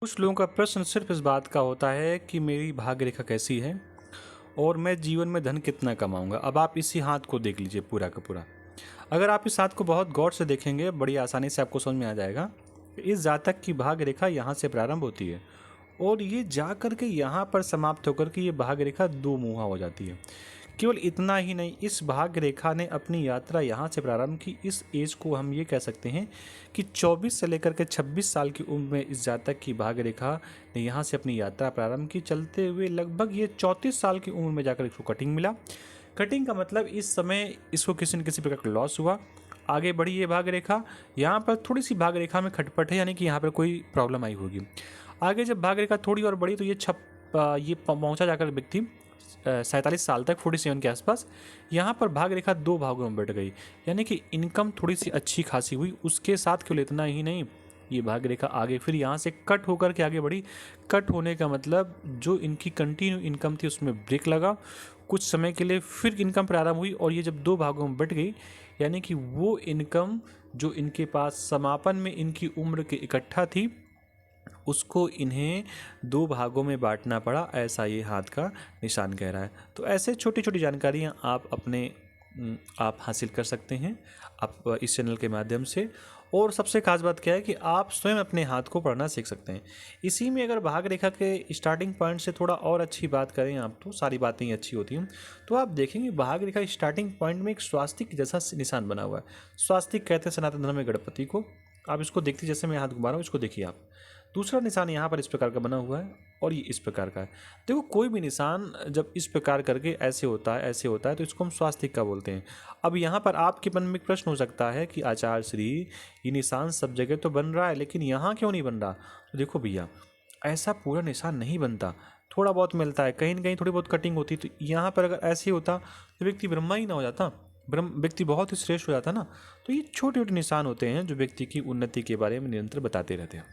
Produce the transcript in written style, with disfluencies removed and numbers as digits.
कुछ लोगों का प्रश्न सिर्फ इस बात का होता है कि मेरी भाग्य रेखा कैसी है और मैं जीवन में धन कितना कमाऊंगा। अब आप इसी हाथ को देख लीजिए पूरा का पूरा। अगर आप इस हाथ को बहुत गौर से देखेंगे बड़ी आसानी से आपको समझ में आ जाएगा। इस जातक की भाग्य रेखा यहाँ से प्रारंभ होती है और ये जा कर के यहाँ पर समाप्त होकर के ये भाग्य रेखा दो मुहा हो जाती है। केवल इतना ही नहीं, इस भाग्य रेखा ने अपनी यात्रा यहाँ से प्रारंभ की। इस एज को हम ये कह सकते हैं कि 24 से लेकर के 26 साल की उम्र में इस जातक की भाग्य रेखा ने यहाँ से अपनी यात्रा प्रारंभ की, चलते हुए लगभग ये 34 साल की उम्र में जाकर इसको कटिंग मिला। कटिंग का मतलब इस समय इसको किसी न किसी प्रकार का लॉस हुआ। आगे बढ़ी ये भाग्य रेखा, यहाँ पर थोड़ी सी भाग्य रेखा में खटपट है, यानी कि यहाँ पर कोई प्रॉब्लम आई होगी। आगे जब भाग्य रेखा थोड़ी और बढ़ी तो ये पहुँचा जाकर व्यक्ति 47 साल तक, 47 के आसपास। यहाँ पर भाग्य रेखा दो भागों में बढ़ गई, यानी कि इनकम थोड़ी सी अच्छी खासी हुई। उसके साथ केवल इतना ही नहीं, ये भाग्य रेखा आगे फिर यहाँ से कट होकर के आगे बढ़ी। कट होने का मतलब जो इनकी कंटिन्यू इनकम थी उसमें ब्रेक लगा। कुछ समय के लिए फिर इनकम प्रारंभ हुई और ये जब दो भागों में बट गई, यानी कि वो इनकम जो इनके पास समापन में इनकी उम्र के इकट्ठा थी उसको इन्हें दो भागों में बांटना पड़ा, ऐसा ये हाथ का निशान कह रहा है। तो ऐसे छोटी छोटी जानकारियाँ आप हासिल कर सकते हैं आप इस चैनल के माध्यम से। और सबसे खास बात क्या है कि आप स्वयं अपने हाथ को पढ़ना सीख सकते हैं। इसी में अगर भाग रेखा के स्टार्टिंग पॉइंट से थोड़ा और अच्छी बात करें आप, तो सारी बातें ही अच्छी होती हैं, तो आप देखेंगे भाग रेखा स्टार्टिंग पॉइंट में एक स्वास्तिक जैसा निशान बना हुआ है। स्वास्तिक कहते हैं सनातन धर्म में गणपति को। आप इसको देखते, जैसे मैं हाथ घुमा रहा हूँ इसको देखिए आप। दूसरा निशान यहाँ पर इस प्रकार का बना हुआ है और ये इस प्रकार का है। देखो कोई भी निशान जब इस प्रकार करके ऐसे होता है तो इसको हम स्वास्तिक का बोलते हैं। अब यहाँ पर आपके मन में एक प्रश्न हो सकता है कि आचार्य श्री, ये निशान सब जगह तो बन रहा है लेकिन यहाँ क्यों नहीं बन रहा। तो देखो भैया, ऐसा पूरा निशान नहीं बनता, थोड़ा बहुत मिलता है, कहीं ना कहीं थोड़ी बहुत कटिंग होती। तो यहाँ पर अगर ऐसे होता तो व्यक्ति ब्रह्मा ही ना हो जाता, ब्रह्म व्यक्ति बहुत ही श्रेष्ठ हो जाता ना। तो ये छोटे छोटे निशान होते हैं जो व्यक्ति की उन्नति के बारे में निरंतर बताते रहते हैं।